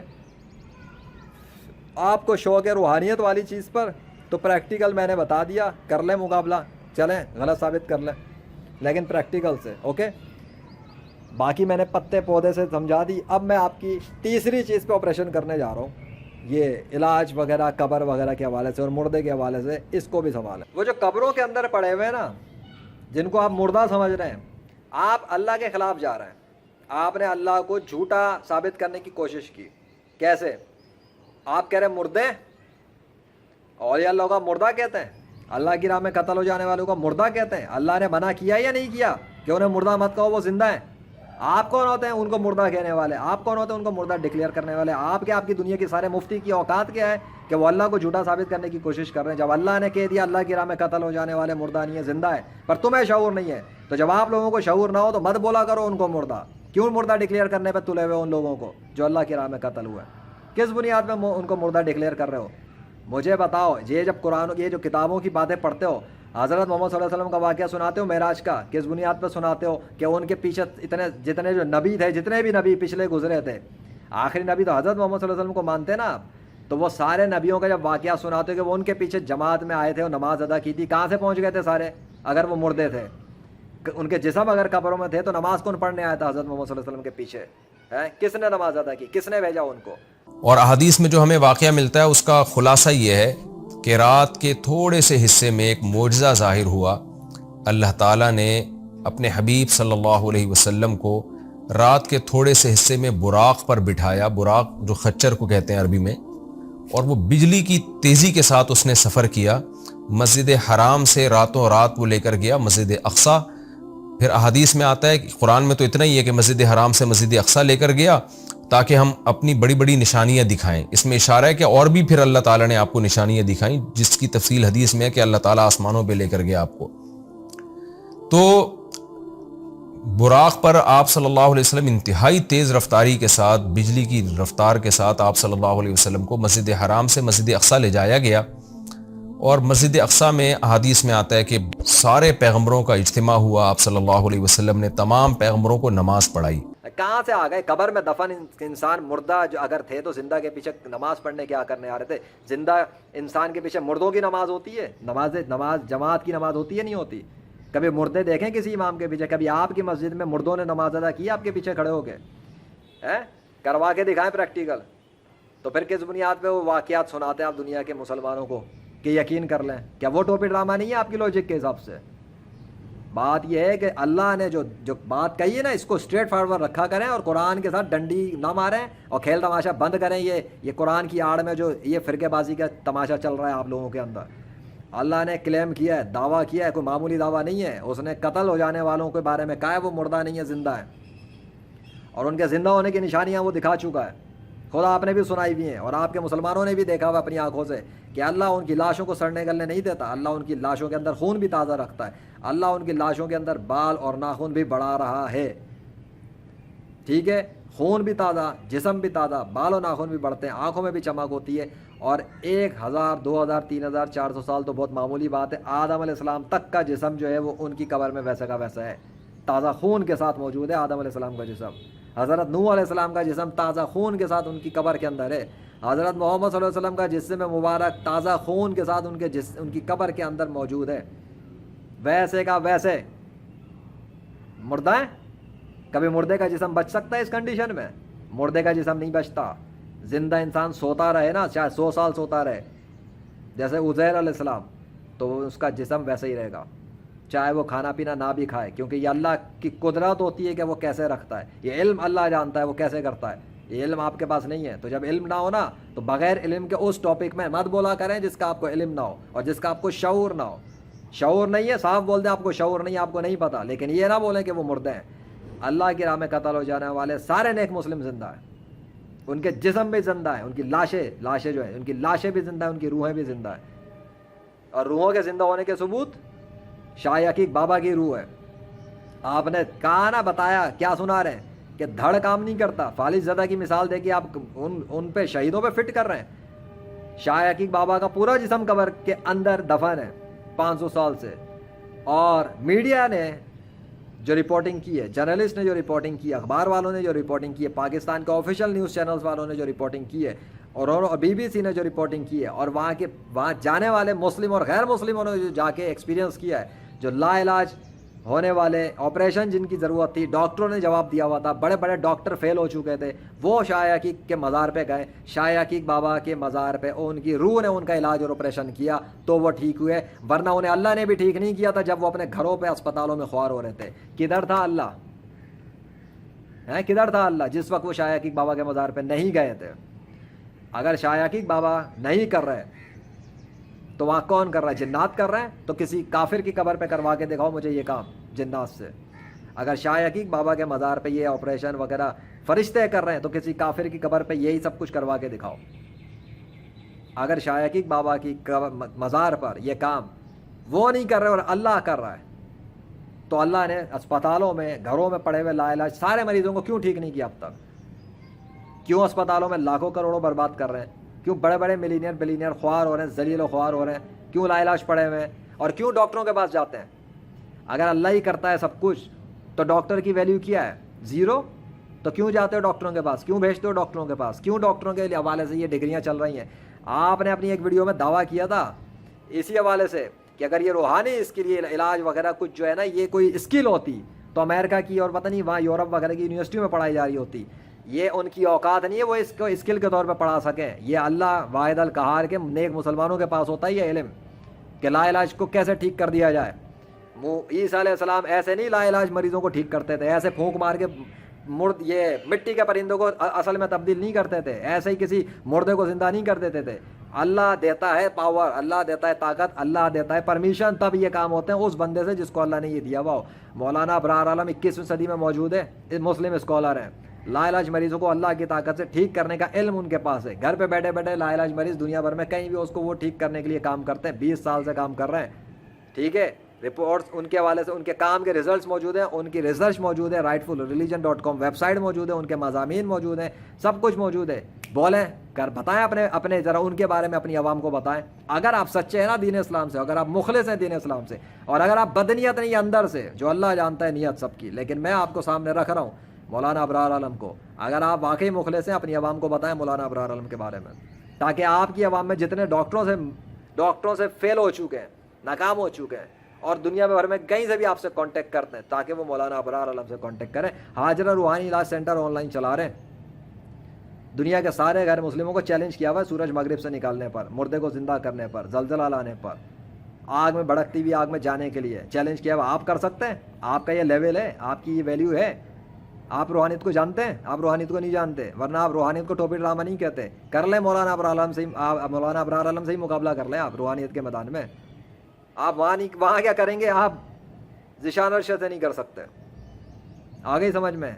آپ کو شوق ہے روحانیت والی چیز پر، تو پریکٹیکل میں نے بتا دیا، کر لیں مقابلہ، چلیں غلط ثابت کر لیں، لیکن پریکٹیکل سے، اوکے؟ باقی میں نے پتے پودے سے سمجھا دی۔ اب میں آپ کی تیسری چیز پہ آپریشن کرنے جا رہا ہوں، یہ علاج وغیرہ قبر وغیرہ کے حوالے سے اور مردے کے حوالے سے، اس کو بھی سنبھالیں۔ وہ جو قبروں کے اندر پڑے ہوئے ہیں نا، جن کو آپ مردہ سمجھ رہے ہیں، آپ اللہ کے خلاف جا رہے ہیں۔ آپ نے اللہ کو جھوٹا ثابت کرنے کی کوشش کی۔ کیسے؟ آپ کہہ رہے ہیں مردے، اولیاء اللہ کا مردہ کہتے ہیں، اللہ کی راہ میں قتل ہو جانے والوں کا مردہ کہتے ہیں۔ اللہ نے منع کیا یا نہیں کیا کہ انہیں مردہ مت کہو، وہ زندہ ہیں؟ آپ کون ہوتے ہیں ان کو مردہ کہنے والے؟ آپ کون ہوتے ہیں ان کو مردہ ڈکلیئر کرنے والے؟ آپ کی دنیا کے سارے مفتی کی اوقات کیا ہے کہ وہ اللہ کو جھوٹا ثابت کرنے کی کوشش کر رہے ہیں؟ جب اللہ نے کہہ دیا اللہ کی راہ میں قتل ہو جانے والے مردہ نہیں ہے، زندہ ہے، پر تمہیں شعور نہیں ہے، تو جب آپ لوگوں کو شعور نہ ہو تو مت بولا کرو ان کو مردہ۔ کیوں مردہ ڈکلیئر کرنے پہ تلے ہوئے ان لوگوں کو جو اللہ کی راہ میں قتل ہوئے؟ کس بنیاد پہ ان کو مردہ ڈکلیئر کر رہے ہو؟ مجھے بتاؤ۔ یہ جب قرآن، یہ جو کتابوں کی باتیں پڑھتے ہو، حضرت محمد صلی اللہ علیہ وسلم کا واقعہ سناتے ہو معراج کا، کس بنیاد پہ سناتے ہو؟ کہ ان کے پیچھے جتنے جو نبی تھے، جتنے بھی نبی پچھلے گزرے تھے، آخری نبی تو حضرت محمد صلی اللہ علیہ وسلم کو مانتے نا آپ، تو وہ سارے نبیوں کا جب واقعہ سناتے ہو کہ وہ ان کے پیچھے جماعت میں آئے تھے اور نماز ادا کی تھی، کہاں سے پہنچ گئے تھے سارے؟ اگر وہ مردے تھے، ان کے جسم اگر قبروں میں تھے، تو نماز کون پڑھنے آیا تھا حضرت محمد صلی اللہ علیہ وسلم کے پیچھے؟ کس نے نماز ادا کی؟ کس نے بھیجا ان کو؟ اور احادیث میں جو ہمیں واقعہ ملتا ہے اس کا خلاصہ یہ ہے کہ رات کے تھوڑے سے حصے میں ایک معجزہ ظاہر ہوا۔ اللہ تعالیٰ نے اپنے حبیب صلی اللہ علیہ وسلم کو رات کے تھوڑے سے حصے میں براق پر بٹھایا، براق جو خچر کو کہتے ہیں عربی میں، اور وہ بجلی کی تیزی کے ساتھ اس نے سفر کیا۔ مسجد حرام سے راتوں رات وہ لے کر گیا مسجد اقصیٰ۔ پھر احادیث میں آتا ہے کہ قرآن میں تو اتنا ہی ہے کہ مسجد حرام سے مسجد اقصیٰ لے کر گیا تاکہ ہم اپنی بڑی بڑی نشانیاں دکھائیں۔ اس میں اشارہ ہے کہ اور بھی پھر اللہ تعالیٰ نے آپ کو نشانیاں دکھائیں، جس کی تفصیل حدیث میں ہے کہ اللہ تعالیٰ آسمانوں پہ لے کر گیا آپ کو۔ تو براق پر آپ صلی اللہ علیہ وسلم انتہائی تیز رفتاری کے ساتھ، بجلی کی رفتار کے ساتھ آپ صلی اللہ علیہ وسلم کو مسجد حرام سے مسجد اقصیٰ لے جایا گیا، اور مسجد اقصیٰ میں احادیث میں آتا ہے کہ سارے پیغمبروں کا اجتماع ہوا۔ آپ صلی اللہ علیہ وسلم نے تمام پیغمبروں کو نماز پڑھائی۔ کہاں سے آ گئے؟ قبر میں دفن انسان مردہ جو اگر تھے تو زندہ کے پیچھے نماز پڑھنے کیا کرنے آ رہے تھے؟ زندہ انسان کے پیچھے مردوں کی نماز ہوتی ہے؟ نماز جماعت کی نماز ہوتی ہے نہیں ہوتی؟ کبھی مردے دیکھیں کسی امام کے پیچھے؟ کبھی آپ کی مسجد میں مردوں نے نماز ادا کی آپ کے پیچھے کھڑے ہو کے؟ کروا کے دکھائیں پریکٹیکل۔ تو پھر کس بنیاد پہ وہ واقعات سناتے ہیں آپ دنیا کے مسلمانوں کو کہ یقین کر لیں؟ کیا وہ ٹوپی ڈرامہ نہیں ہے آپ کی لوجک کے حساب سے؟ بات یہ ہے کہ اللہ نے جو بات کہی ہے نا، اس کو اسٹریٹ فارورڈ رکھا کریں اور قرآن کے ساتھ ڈنڈی نہ ماریں اور کھیل تماشا بند کریں۔ یہ قرآن کی آڑ میں جو یہ فرقے بازی کا تماشا چل رہا ہے آپ لوگوں کے اندر، اللہ نے کلیم کیا ہے، دعویٰ کیا ہے، کوئی معمولی دعویٰ نہیں ہے۔ اس نے قتل ہو جانے والوں کے بارے میں کہا ہے وہ مردہ نہیں ہے، زندہ ہے، اور ان کے زندہ ہونے کی نشانیاں وہ دکھا چکا ہے، خود آپ نے بھی سنائی بھی ہیں، اور آپ کے مسلمانوں نے بھی دیکھا ہوا اپنی آنکھوں سے کہ اللہ ان کی لاشوں کو سڑنے گلنے نہیں دیتا، اللہ ان کی لاشوں کے اندر خون بھی تازہ رکھتا ہے، اللہ ان کی لاشوں کے اندر بال اور ناخن بھی بڑھا رہا ہے۔ ٹھیک ہے، خون بھی تازہ، جسم بھی تازہ، بال و ناخن بھی بڑھتے ہیں، آنکھوں میں بھی چمک ہوتی ہے، اور 1000 2000 3000 400 سال تو بہت معمولی بات ہے، آدم علیہ السلام تک کا جسم جو ہے وہ ان کی قبر میں ویسا کا ویسا ہے، تازہ خون کے ساتھ موجود ہے آدم علیہ السلام کا جسم۔ حضرت نوح علیہ السلام کا جسم تازہ خون کے ساتھ ان کی قبر کے اندر ہے۔ حضرت محمد صلی اللہ علیہ وسلم کا جسم مبارک تازہ خون کے ساتھ ان کی قبر کے اندر موجود ہے، ویسے کا ویسے۔ مردہ ہے؟ کبھی مردے کا جسم بچ سکتا ہے اس کنڈیشن میں؟ مردے کا جسم نہیں بچتا۔ زندہ انسان سوتا رہے نا، چاہے 100 سال سوتا رہے، جیسے عزیر علیہ السلام، تو اس کا جسم ویسے ہی رہے گا۔ چاہے وہ کھانا پینا نہ بھی کھائے, کیونکہ یہ اللہ کی قدرت ہوتی ہے کہ وہ کیسے رکھتا ہے. یہ علم اللہ جانتا ہے وہ کیسے کرتا ہے, یہ علم آپ کے پاس نہیں ہے. تو جب علم نہ ہو نا تو بغیر علم کے اس ٹاپک میں مت بولا کریں جس کا آپ کو علم نہ ہو اور جس کا آپ کو شعور نہ ہو. شعور نہیں ہے صاف بول دیں آپ کو شعور نہیں, آپ کو نہیں پتہ, لیکن یہ نہ بولیں کہ وہ مردے ہیں. اللہ کی راہ میں قتل ہو جانے والے سارے نیک مسلم زندہ ہیں, ان کے جسم بھی زندہ ہیں, ان کی لاشیں جو ہیں ان کی لاشیں بھی زندہ ہیں, ان کی روحیں بھی زندہ ہیں. اور روحوں کے زندہ ہونے کے ثبوت شاہ عقیق بابا کی روح ہے. آپ نے کہا نا, بتایا, کیا سنا رہے ہیں کہ دھڑ کام نہیں کرتا. فالج زدہ کی مثال دے کے آپ ان پہ شہیدوں پہ فٹ کر رہے ہیں. شاہ عقیق بابا کا پورا جسم قبر کے اندر دفن ہے 500 سال سے. اور میڈیا نے جو رپورٹنگ کی ہے, جرنلسٹ نے جو رپورٹنگ کی ہے, اخبار والوں نے جو رپورٹنگ کی ہے, پاکستان کے آفیشیل نیوز چینلز والوں نے جو رپورٹنگ کی ہے, اور BBC نے جو رپورٹنگ کی ہے, اور وہاں جانے والے مسلم اور غیر مسلموں نے جو جا کے ایکسپیرینس کیا ہے, جو لا علاج ہونے والے آپریشن جن کی ضرورت تھی, ڈاکٹروں نے جواب دیا ہوا تھا, بڑے بڑے ڈاکٹر فیل ہو چکے تھے, وہ شاہ عقیق کے مزار پہ گئے, شاہ عقیق بابا کے مزار پہ ان کی روح نے ان کا علاج اور آپریشن کیا تو وہ ٹھیک ہوئے. ورنہ انہیں اللہ نے بھی ٹھیک نہیں کیا تھا جب وہ اپنے گھروں پہ اسپتالوں میں خوار ہو رہے تھے. کدھر تھا اللہ کدھر تھا اللہ جس وقت وہ شاہ عقیق بابا کے مزار پہ نہیں گئے تھے؟ اگر شاہ عقیق بابا نہیں کر رہے تو وہاں کون کر رہا ہے؟ جنات کر رہے ہیں. تو کسی کافر کی قبر پہ کروا کے دکھاؤ مجھے یہ کام جنات سے. اگر شاہ عقیق بابا کے مزار پہ یہ آپریشن وغیرہ فرشتے کر رہے ہیں تو کسی کافر کی قبر پہ یہی سب کچھ کروا کے دکھاؤ. اگر شاہ عقیق بابا کی مزار پر یہ کام وہ نہیں کر رہے اور اللہ کر رہا ہے تو اللہ نے اسپتالوں میں گھروں میں پڑے ہوئے لا علاج سارے مریضوں کو کیوں ٹھیک نہیں کیا اب تک؟ کیوں اسپتالوں میں لاکھوں کروڑوں برباد کر رہے ہیں؟ کیوں بڑے بڑے ملینئر بلینئر خوار ہو رہے ہیں, ذلیل و خوار ہو رہے ہیں؟ کیوں لا علاج پڑے ہوئے ہیں؟ اور کیوں ڈاکٹروں کے پاس جاتے ہیں؟ اگر اللہ ہی کرتا ہے سب کچھ تو ڈاکٹر کی ویلیو کیا ہے؟ زیرو. تو کیوں جاتے ہو ڈاکٹروں کے پاس؟ کیوں بھیجتے ہو ڈاکٹروں کے پاس؟ کیوں ڈاکٹروں کے حوالے سے یہ ڈگریاں چل رہی ہیں؟ آپ نے اپنی ایک ویڈیو میں دعویٰ کیا تھا اسی حوالے سے کہ اگر یہ روحانی اس کے لیے علاج وغیرہ کچھ جو ہے نا یہ کوئی اسکل ہوتی تو امریکہ کی اور پتہ نہیں وہاں یورپ وغیرہ کی یونیورسٹیوں میں پڑھائی جا رہی ہوتی. یہ ان کی اوقات نہیں ہے وہ اس کو اسکل کے طور پہ پڑھا سکیں. یہ اللہ واحد القہار کے نیک مسلمانوں کے پاس ہوتا ہے یہ علم کہ لا علاج کو کیسے ٹھیک کر دیا جائے. عیسیٰ علیہ السلام ایسے نہیں لا علاج مریضوں کو ٹھیک کرتے تھے, ایسے پھونک مار کے یہ مٹی کے پرندوں کو اصل میں تبدیل نہیں کرتے تھے, ایسے ہی کسی مردے کو زندہ نہیں کر دیتے تھے. اللہ دیتا ہے پاور, اللہ دیتا ہے طاقت, اللہ دیتا ہے پرمیشن, تب یہ کام ہوتے ہیں اس بندے سے جس کو اللہ نے یہ دیا ہوا ہو. مولانا ابرار عالم 21ویں صدی میں موجود ہے, مسلم اسکالر ہیں. لا علاج مریضوں کو اللہ کی طاقت سے ٹھیک کرنے کا علم ان کے پاس ہے. گھر پہ بیٹھے بیٹھے لا علاج مریض دنیا بھر میں کہیں بھی اس کو وہ ٹھیک کرنے کے لیے کام کرتے ہیں, 20 سال سے کام کر رہے ہیں. ٹھیک ہے, رپورٹس ان کے حوالے سے ان کے کام کے ریزلٹس موجود ہیں, ان کی ریسرچ موجود ہے, rightfulreligion.com ویب سائٹ موجود ہے, ان کے مضامین موجود ہیں, سب کچھ موجود ہے. بولیں بتائیں اپنے ذرا ان کے بارے میں اپنی عوام کو بتائیں. اگر آپ سچے ہیں نا دین اسلام سے, اگر آپ مخلص ہیں دین اسلام سے, اور اگر آپ بدنیت نہیں اندر سے, جو اللہ جانتا ہے نیت سب کی, لیکن میں آپ کو سامنے رکھ رہا ہوں مولانا ابرار عالم کو, اگر آپ واقعی مخلص ہیں اپنی عوام کو بتائیں مولانا ابرار عالم کے بارے میں, تاکہ آپ کی عوام میں جتنے ڈاکٹروں سے فیل ہو چکے ہیں, ناکام ہو چکے ہیں, اور دنیا بھر میں کہیں سے بھی آپ سے کانٹیکٹ کرتے ہیں, تاکہ وہ مولانا ابرار عالم سے کانٹیکٹ کریں. حاجرہ روحانی علاج سینٹر آن لائن چلا رہے ہیں. دنیا کے سارے غیر مسلموں کو چیلنج کیا ہوا ہے سورج مغرب سے نکالنے پر, مردے کو زندہ کرنے پر, زلزلہ لانے پر, آگ میں بھڑکتی ہوئی آگ میں جانے کے لیے چیلنج کیا ہوا. آپ کر سکتے ہیں؟ آپ کا یہ لیول ہے, آپ کی یہ ویلیو ہے. آپ روحانیت کو جانتے ہیں؟ آپ روحانیت کو نہیں جانتے, ورنہ آپ روحانیت کو ٹوپی ڈرامہ نہیں کہتے. کر لیں مولانا ابرار عالم سے ہی مقابلہ کر لیں آپ روحانیت کے میدان میں. آپ وہاں کیا کریں گے؟ آپ ذیشان عرش سے نہیں کر سکتے. آ گئی سمجھ میں؟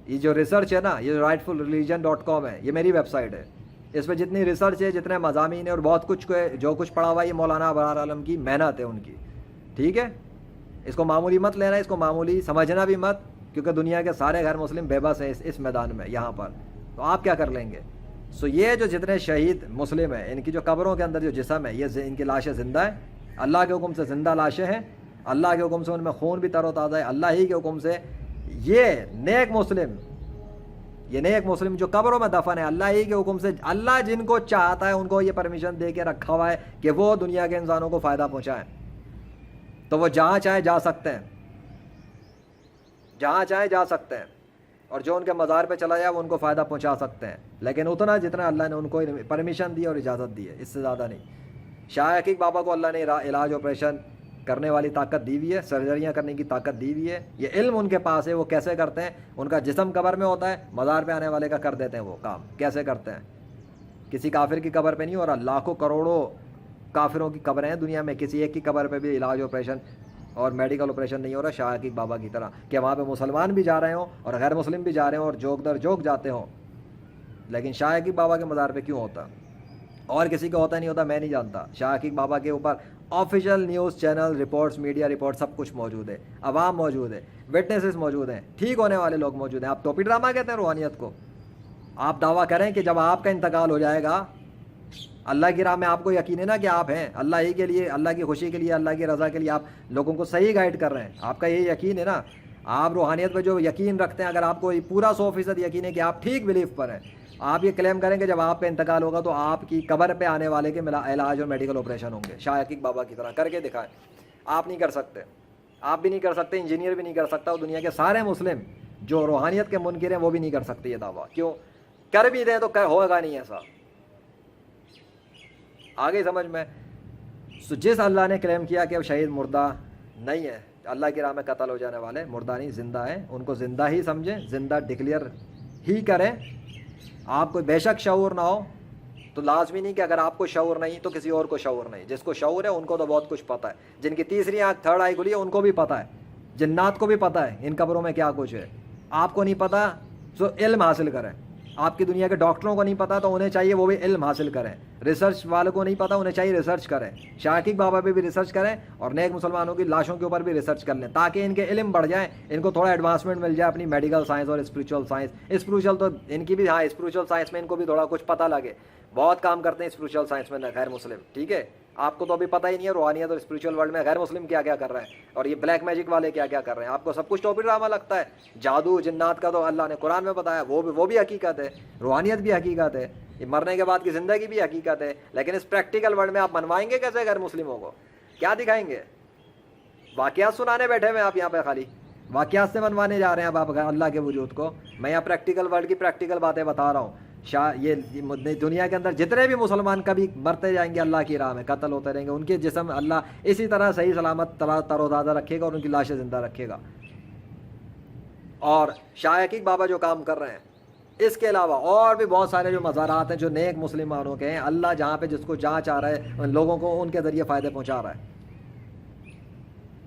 یہ جو ریسرچ ہے نا, یہ rightfulreligion.com ہے, یہ میری ویب سائٹ ہے. اس پہ جتنی ریسرچ ہے, جتنے مضامین ہیں اور بہت کچھ جو کچھ پڑھا ہوا ہے, یہ مولانا ابرار عالم کی محنت ہے ان کی. ٹھیک ہے, اس کو معمولی مت لینا, اس کو معمولی سمجھنا بھی مت, کیونکہ دنیا کے سارے غیر مسلم بے بس ہیں اس میدان میں یہاں پر. تو آپ کیا کر لیں گے؟ یہ جو جتنے شہید مسلم ہیں, ان کی جو قبروں کے اندر جو جسم ہے, یہ ان کی لاشیں زندہ ہیں, اللہ کے حکم سے زندہ لاشیں ہیں, اللہ کے حکم سے ان میں خون بھی تر و تازہ ہے, اللہ ہی کے حکم سے. یہ نیک مسلم جو قبروں میں دفن ہے, اللہ ہی کے حکم سے, اللہ جن کو چاہتا ہے ان کو یہ پرمیشن دے کے رکھا ہوا ہے کہ وہ دنیا کے انسانوں کو فائدہ پہنچائیں. تو وہ جہاں چاہے جا سکتے ہیں, جہاں چاہے جا سکتے ہیں, اور جو ان کے مزار پہ چلا جائے وہ ان کو فائدہ پہنچا سکتے ہیں, لیکن اتنا جتنا اللہ نے ان کو پرمیشن دی اور اجازت دی ہے, اس سے زیادہ نہیں. شاہ عقیق بابا کو اللہ نے علاج آپریشن کرنے والی طاقت دی ہوئی ہے, سرجریاں کرنے کی طاقت دی ہوئی ہے, یہ علم ان کے پاس ہے. وہ کیسے کرتے ہیں؟ ان کا جسم قبر میں ہوتا ہے, مزار پہ آنے والے کا کر دیتے ہیں وہ کام. کیسے کرتے ہیں؟ کسی کافر کی قبر پہ نہیں ہو رہا, لاکھوں کروڑوں کافروں کی قبریں ہیں دنیا میں, کسی ایک کی قبر پہ بھی علاج آپریشن اور میڈیکل آپریشن نہیں ہو رہا شاہ عقیق بابا کی طرح, کہ وہاں پہ مسلمان بھی جا رہے ہوں اور غیر مسلم بھی جا رہے ہوں اور جوک در جوک جاتے ہوں. لیکن شاہ عقیق بابا کے مزار پہ کیوں ہوتا اور کسی کا ہوتا نہیں ہوتا؟ میں نہیں جانتا. شاہ عقیق بابا کے اوپر official news channel reports, media report سب کچھ موجود ہے, عوام موجود ہے, وٹنسز موجود ہیں, ٹھیک ہونے والے لوگ موجود ہیں. آپ ٹوپی ڈرامہ کہتے ہیں روحانیت کو. آپ دعویٰ کریں کہ جب آپ کا انتقال ہو جائے گا, اللہ کی راہ میں آپ کو یقین ہے نا کہ آپ ہیں اللہ ہی کے لیے, اللہ کی خوشی کے لیے, اللہ کی رضا کے لیے آپ لوگوں کو صحیح گائیڈ کر رہے ہیں, آپ کا یہ یقین ہے نا, آپ روحانیت پہ جو یقین رکھتے ہیں, اگر آپ کو پورا 100% یقین ہے کہ آپ ٹھیک بلیف پر ہیں, آپ یہ کلیم کریں کہ جب آپ کا انتقال ہوگا تو آپ کی قبر پہ آنے والے کے علاج اور میڈیکل آپریشن ہوں گے شاہ عقیق بابا کی طرح, کر کے دکھائیں. آپ نہیں کر سکتے, آپ بھی نہیں کر سکتے, انجینئر بھی نہیں کر سکتا, اور دنیا کے سارے مسلم جو روحانیت کے منکر ہیں وہ بھی نہیں کر سکتے یہ دعویٰ. کیوں؟ کر بھی دیں تو ہوگا نہیں ایسا. آگے سمجھ میں. جس اللہ نے کلیم کیا کہ اب شہید مردہ نہیں ہے, اللہ کی راہ میں قتل ہو جانے والے مردہ نہیں زندہ ہیں, ان کو زندہ ہی سمجھیں, زندہ ڈکلیئر ہی کریں. آپ کو بے شک شعور نہ ہو تو لازمی نہیں کہ اگر آپ کو شعور نہیں تو کسی اور کو شعور نہیں. جس کو شعور ہے ان کو تو بہت کچھ پتہ ہے. جن کی تیسری آنکھ تھرڈ آئی کھلی ہے ان کو بھی پتہ ہے, جنات کو بھی پتہ ہے ان قبروں میں کیا کچھ ہے. آپ کو نہیں پتہ تو علم حاصل کریں. آپ کی دنیا کے ڈاکٹروں کو نہیں پتہ تو انہیں چاہیے وہ بھی علم حاصل کریں. ریسرچ والوں کو نہیں پتہ, انہیں چاہیے ریسرچ کریں. شاہ عقیق بابا پہ بھی ریسرچ کریں اور نیک مسلمانوں کی لاشوں کے اوپر بھی ریسرچ کر لیں تاکہ ان کے علم بڑھ جائیں, ان کو تھوڑا ایڈوانسمنٹ مل جائے اپنی میڈیکل سائنس اور اسپریچول سائنس. اسپریچول تو ان کی بھی, ہاں اسپریچول سائنس میں ان کو بھی تھوڑا کچھ پتہ لگے. بہت کام کرتے ہیں اسپریچول سائنس میں غیر مسلم, ٹھیک ہے. آپ کو تو ابھی پتہ ہی نہیں ہے روحانیت اور اسپریچول ورلڈ میں غیر مسلم کیا کیا کر رہے ہیں اور یہ بلیک میجک والے کیا کیا کر رہے ہیں. آپ کو سب کچھ ٹوپی ڈرامہ لگتا ہے. جادو جنات کا تو اللہ نے قرآن میں بتایا, وہ بھی حقیقت ہے. روحانیت بھی حقیقت ہے, یہ مرنے کے بعد کی زندگی بھی حقیقت ہے. لیکن اس پریکٹیکل ورلڈ میں آپ منوائیں گے کیسے غیر مسلموں کو؟ کیا دکھائیں گے؟ واقعات سنانے بیٹھے ہوئے آپ یہاں پہ, خالی واقعات سے منوانے جا رہے ہیں اب آپ اللہ کے وجود کو. میں یہاں پریکٹیکل ورلڈ کی پریکٹیکل باتیں بتا رہا ہوں. یہ دنیا کے اندر جتنے بھی مسلمان کبھی مرتے جائیں گے اللہ کی راہ میں, قتل ہوتے رہیں گے, ان کے جسم اللہ اسی طرح صحیح سلامت تر و تازہ رکھے گا اور ان کی لاشیں زندہ رکھے گا. اور شاہ عقیق بابا جو کام کر رہے ہیں, اس کے علاوہ اور بھی بہت سارے جو مزارات ہیں جو نیک مسلمانوں کے ہیں, اللہ جہاں پہ جس کو جہاں چاہ رہا ہے ان لوگوں کو ان کے ذریعے فائدے پہنچا رہا ہے.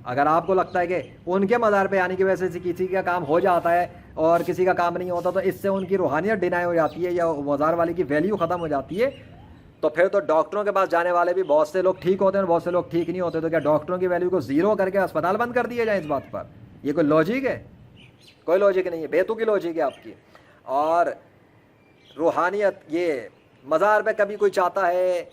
اگر آپ کو لگتا ہے کہ ان کے مزار پہ آنے کی وجہ سے کسی کا کام ہو جاتا ہے اور کسی کا کام نہیں ہوتا تو اس سے ان کی روحانیت ڈینائی ہو جاتی ہے یا مزار والے کی ویلیو ختم ہو جاتی ہے, تو پھر تو ڈاکٹروں کے پاس جانے والے بھی بہت سے لوگ ٹھیک ہوتے ہیں اور بہت سے لوگ ٹھیک نہیں ہوتے. تو کیا ڈاکٹروں کی ویلیو کو زیرو کر کے اسپتال بند کر دیے جائیں؟ اس بات پر یہ کوئی لاجک ہے؟ کوئی لاجک نہیں ہے, بیتو کی لاجک ہے آپ کی. اور روحانیت, یہ مزار پہ کبھی کوئی چاہتا ہے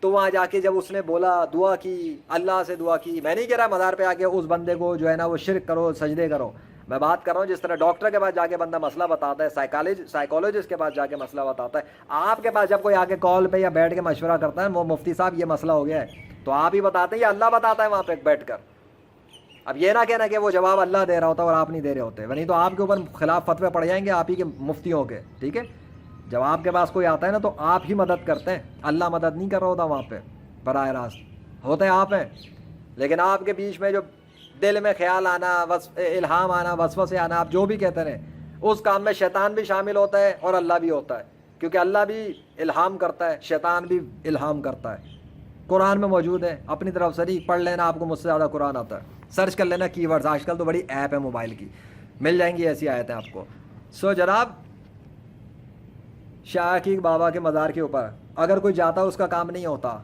تو وہاں جا کے جب اس نے بولا دعا کی, اللہ سے دعا کی, میں نہیں کہہ رہا مزار پہ آ کے اس بندے کو جو ہے نا وہ شرک کرو سجدے کرو. میں بات کر رہا ہوں جس طرح ڈاکٹر کے پاس جا کے بندہ مسئلہ بتاتا ہے, سائیکالوجسٹ کے پاس جا کے مسئلہ بتاتا ہے. آپ کے پاس جب کوئی آ کے کال پہ یا بیٹھ کے مشورہ کرتا ہے, وہ مفتی صاحب یہ مسئلہ ہو گیا ہے, تو آپ ہی بتاتے ہیں یا اللہ بتاتا ہے وہاں پہ بیٹھ کر. اب یہ نہ کہنا کہ وہ جواب اللہ دے رہا ہوتا اور آپ نہیں دے رہے ہوتے, نہیں تو آپ کے اوپر خلاف فتوے پڑ جائیں گے آپ ہی کے مفتیوں کے, ٹھیک ہے. جب آپ کے پاس کوئی آتا ہے نا تو آپ ہی مدد کرتے ہیں, اللہ مدد نہیں کر رہا ہوتا وہاں پہ براہ راست, ہوتے آپ ہیں. لیکن آپ کے بیچ میں جو دل میں خیال آنا, الہام آنا, وسوسے آنا, آپ جو بھی کہتے رہیں, اس کام میں شیطان بھی شامل ہوتا ہے اور اللہ بھی ہوتا ہے, کیونکہ اللہ بھی الہام کرتا ہے, شیطان بھی الہام کرتا ہے. قرآن میں موجود ہے, اپنی طرف سے پڑھ لینا, آپ کو مجھ سے زیادہ قرآن آتا ہے, سرچ کر لینا کی ورڈز, آج کل تو بڑی ایپ ہے موبائل کی, مل جائیں گی ایسی آیتیں آپ کو. جناب شاہ عقیق بابا کے مزار کے اوپر اگر کوئی جاتا اس کا کام نہیں ہوتا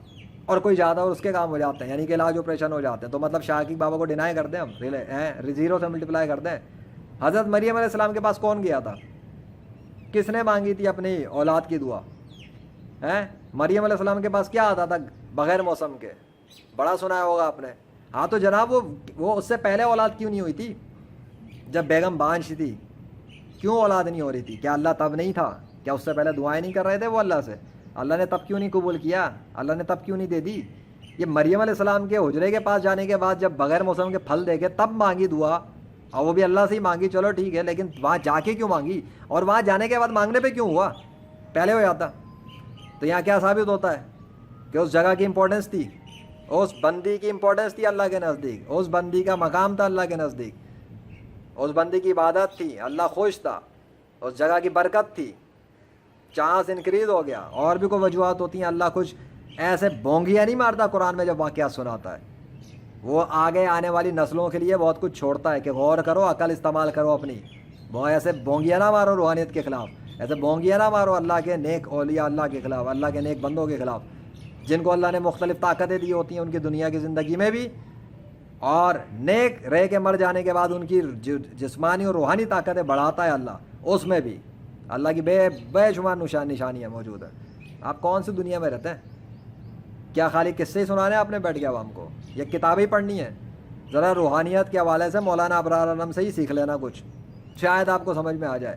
اور کوئی جاتا اور اس کے کام ہو جاتے ہیں, یعنی کہ علاج آپریشن ہو جاتے ہیں, تو مطلب شاہ عقیق بابا کو ڈینائی کر دیں ہم, زیرو سے ملٹیپلائی کر دیں. حضرت مریم علیہ السلام کے پاس کون گیا تھا؟ کس نے مانگی تھی اپنی اولاد کی دعا؟ مریم علیہ السلام کے پاس کیا آتا تھا بغیر موسم کے؟ بڑا سنا ہوگا آپ نے. ہاں تو جناب وہ اس سے پہلے اولاد کیوں نہیں ہوئی تھی؟ جب بیگم بانش تھی کیوں اولاد نہیں ہو رہی تھی؟ کیا اللہ تب نہیں تھا؟ کیا اس سے پہلے دعائیں نہیں کر رہے تھے وہ اللہ سے؟ اللہ نے تب کیوں نہیں قبول کیا؟ اللہ نے تب کیوں نہیں دے دی؟ یہ مریم علیہ السلام کے حجرے کے پاس جانے کے بعد جب بغیر موسم کے پھل دیکھے تب مانگی دعا, اور وہ بھی اللہ سے ہی مانگی, چلو ٹھیک ہے, لیکن وہاں جا کے کیوں مانگی اور وہاں جانے کے بعد مانگنے پہ کیوں ہوا؟ پہلے ہو جاتا. تو یہاں کیا ثابت ہوتا ہے کہ اس جگہ کی امپورٹنس تھی, اس بندی کی امپورٹنس تھی اللہ کے نزدیک, اس بندی کا مقام تھا اللہ کے نزدیک, اس بندی کی عبادت تھی, اللہ خوش تھا, اس جگہ کی برکت تھی, چانس انکریز ہو گیا. اور بھی کوئی وجوہات ہوتی ہیں. اللہ کچھ ایسے بونگیاں نہیں مارتا قرآن میں جب واقعات سناتا ہے, وہ آگے آنے والی نسلوں کے لیے بہت کچھ چھوڑتا ہے کہ غور کرو, عقل استعمال کرو اپنی. وہ ایسے بونگیاں نہ مارو روحانیت کے خلاف, ایسے بونگیاں نہ مارو اللہ کے نیک اولیاء اللہ کے خلاف, اللہ کے نیک بندوں کے خلاف, جن کو اللہ نے مختلف طاقتیں دی ہوتی ہیں ان کی دنیا کی زندگی میں بھی, اور نیک رہ کے مر جانے کے بعد ان کی جسمانی اور روحانی طاقتیں بڑھاتا ہے اللہ, اس میں بھی اللہ کی بے شمار نشانیاں موجود ہیں. آپ کون سی دنیا میں رہتے ہیں؟ کیا خالی قصے ہی سنانے آپ نے بیٹھ گیا عوام کو, یہ کتابیں پڑھنی ہے؟ ذرا روحانیت کے حوالے سے مولانا ابرار عالم سے ہی سیکھ لینا کچھ, شاید آپ کو سمجھ میں آ جائے.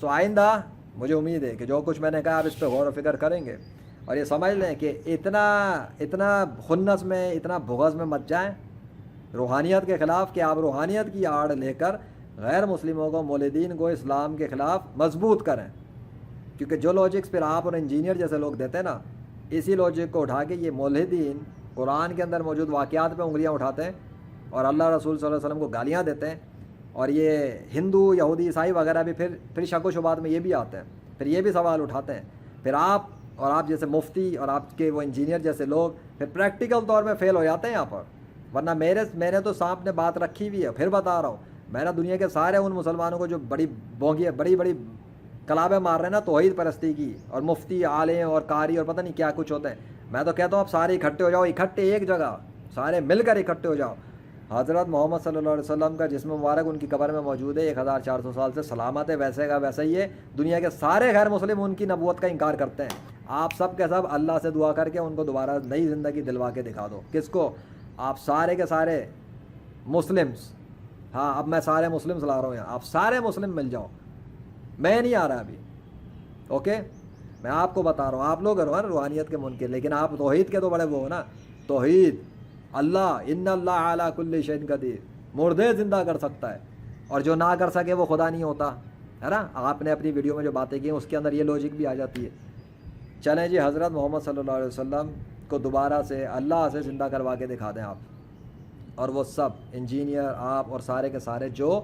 سو آئندہ مجھے امید ہے کہ جو کچھ میں نے کہا آپ اس پہ غور و فکر کریں گے, اور یہ سمجھ لیں کہ اتنا خنس میں, اتنا بغض میں مت جائیں روحانیت کے خلاف کہ آپ روحانیت کی آڑ لے کر غیر مسلموں کو, مولدین کو اسلام کے خلاف مضبوط کریں. کیونکہ جو لاجکس پھر آپ اور انجینئر جیسے لوگ دیتے ہیں نا, اسی لاجک کو اٹھا کے یہ ملحدین قرآن کے اندر موجود واقعات پہ انگلیاں اٹھاتے ہیں اور اللہ رسول صلی اللہ علیہ وسلم کو گالیاں دیتے ہیں. اور یہ ہندو, یہودی, عیسائی وغیرہ بھی پھر شک و شبہات میں یہ بھی آتے ہیں, پھر یہ بھی سوال اٹھاتے ہیں. پھر آپ جیسے مفتی اور آپ کے وہ انجینئر جیسے لوگ پھر پریکٹیکل طور میں فیل ہو جاتے ہیں یہاں پر. ورنہ میں نے تو سامنے بات رکھی ہوئی ہے, پھر بتا رہا ہوں, میں نے دنیا کے سارے ان مسلمانوں کو جو بڑی کلابیں مار رہے ہیں نا توحید پرستی کی, اور مفتی, عالم اور قاری اور پتہ نہیں کیا کچھ ہوتے ہیں, میں تو کہتا ہوں آپ سارے اکٹھے ہو جاؤ, اکٹھے ایک جگہ, سارے مل کر اکٹھے ہو جاؤ. حضرت محمد صلی اللہ علیہ وسلم کا جسم مبارک ان کی قبر میں موجود ہے, 1400 سال سے سلامت ہے, ویسے کا ویسا ہی ہے. دنیا کے سارے غیر مسلم ان کی نبوت کا انکار کرتے ہیں. آپ سب کے سب اللہ سے دعا کر کے ان کو دوبارہ نئی زندگی دلوا کے دکھا دو. کس کو؟ آپ سارے کے سارے مسلمس. ہاں, اب میں سارے مسلمس لا رہا ہوں یہاں, آپ سارے مسلم مل جاؤ. میں نہیں آ رہا ابھی, اوکے, میں آپ کو بتا رہا ہوں. آپ لوگ روحانیت کے منکر, لیکن آپ توحید کے تو بڑے وہ ہو نا. توحید, اللہ, ان اللہ علی کل شیء قدیر, مردے زندہ کر سکتا ہے, اور جو نہ کر سکے وہ خدا نہیں ہوتا, ہے نا. آپ نے اپنی ویڈیو میں جو باتیں کی ہیں اس کے اندر یہ لاجک بھی آ جاتی ہے. چلیں جی, حضرت محمد صلی اللہ علیہ وسلم کو دوبارہ سے اللہ سے زندہ کروا کے دکھا دیں آپ, اور وہ سب انجینئر, آپ اور سارے کے سارے جو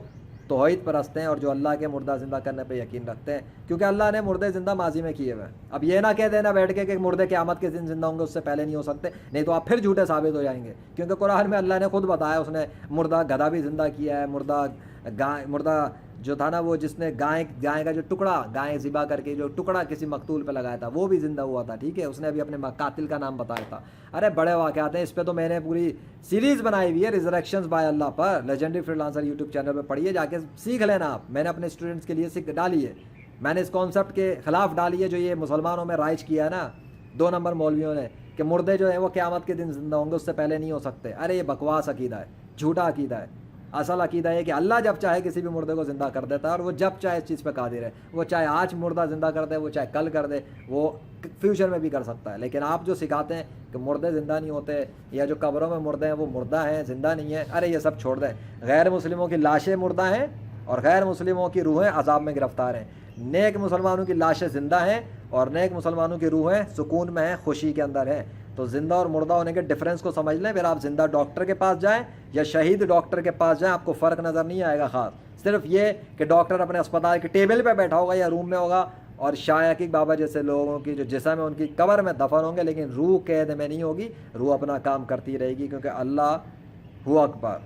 توحید پرست ہیں اور جو اللہ کے مردہ زندہ کرنے پہ یقین رکھتے ہیں, کیونکہ اللہ نے مردے زندہ ماضی میں کیے ہوئے ہیں. اب یہ نہ کہہ دینا بیٹھ کے کہ مردے قیامت کے دن زندہ ہوں گے, اس سے پہلے نہیں ہو سکتے, نہیں تو آپ پھر جھوٹے ثابت ہو جائیں گے. کیونکہ قرآن میں اللہ نے خود بتایا, اس نے مردہ گدھا بھی زندہ کیا ہے, مردہ جو تھا نا وہ جس نے گائے کا جو ٹکڑا, گائے ذبح کر کے جو ٹکڑا کسی مقتول پہ لگایا تھا, وہ بھی زندہ ہوا تھا. ٹھیک ہے, اس نے ابھی اپنے قاتل کا نام بتایا تھا. ارے بڑے واقعات ہیں, اس پہ تو میں نے پوری سیریز بنائی ہوئی ہے, ریزریکشنز بائی اللہ پر, legendary freelancer YouTube channel پہ پڑھیے, جا کے سیکھ لینا آپ. میں نے اپنے اسٹوڈنٹس کے لیے ڈالی ہے, میں نے اس کانسیپٹ کے خلاف ڈالی ہے جو یہ مسلمانوں میں رائج کیا ہے نا 2 نمبر مولویوں نے, کہ مردے جو ہیں وہ قیامت کے دن زندہ ہوں گے, اس سے پہلے نہیں ہو سکتے. ارے یہ بکواس عقیدہ ہے, جھوٹا عقیدہ ہے. اصل عقیدہ ہے کہ اللہ جب چاہے کسی بھی مردے کو زندہ کر دیتا ہے, اور وہ جب چاہے اس چیز پہ قادر ہے. وہ چاہے آج مردہ زندہ کر دے, وہ چاہے کل کر دے, وہ فیوچر میں بھی کر سکتا ہے. لیکن آپ جو سکھاتے ہیں کہ مردے زندہ نہیں ہوتے, یا جو قبروں میں مردے ہیں وہ مردہ ہیں, زندہ نہیں ہیں, ارے یہ سب چھوڑ دیں. غیر مسلموں کی لاشیں مردہ ہیں, اور غیر مسلموں کی روحیں عذاب میں گرفتار ہیں. نیک مسلمانوں کی لاشیں زندہ ہیں, اور نیک مسلمانوں کی روحیں سکون میں ہیں, خوشی کے اندر ہیں. تو زندہ اور مردہ ہونے کے ڈفرینس کو سمجھ لیں. پھر آپ زندہ ڈاکٹر کے پاس جائیں یا شہید ڈاکٹر کے پاس جائیں, آپ کو فرق نظر نہیں آئے گا خاص. صرف یہ کہ ڈاکٹر اپنے اسپتال کے ٹیبل پہ بیٹھا ہوگا یا روم میں ہوگا, اور شاہ عقیق بابا جیسے لوگوں کی جو جسم ہے ان کی قبر میں دفن ہوں گے, لیکن روح قید میں نہیں ہوگی, روح اپنا کام کرتی رہے گی. کیونکہ اللہ ہو اکبر,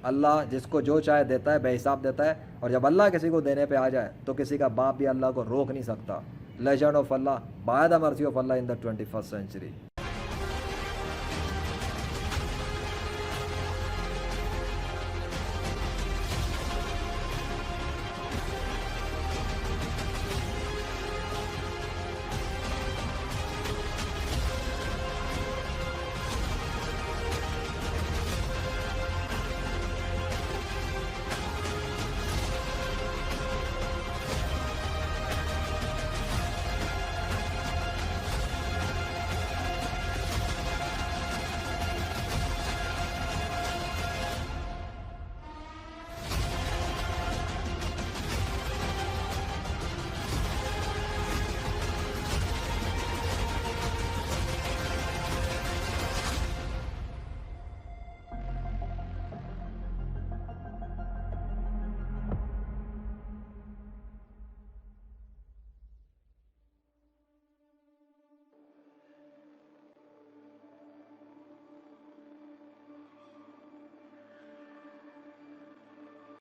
اللہ جس کو جو چاہے دیتا ہے, بے حساب دیتا ہے. اور جب اللہ کسی کو دینے پہ آ جائے تو کسی کا باپ بھی اللہ کو روک نہیں سکتا. Legend of Allah, by the mercy of Allah in the 21st century.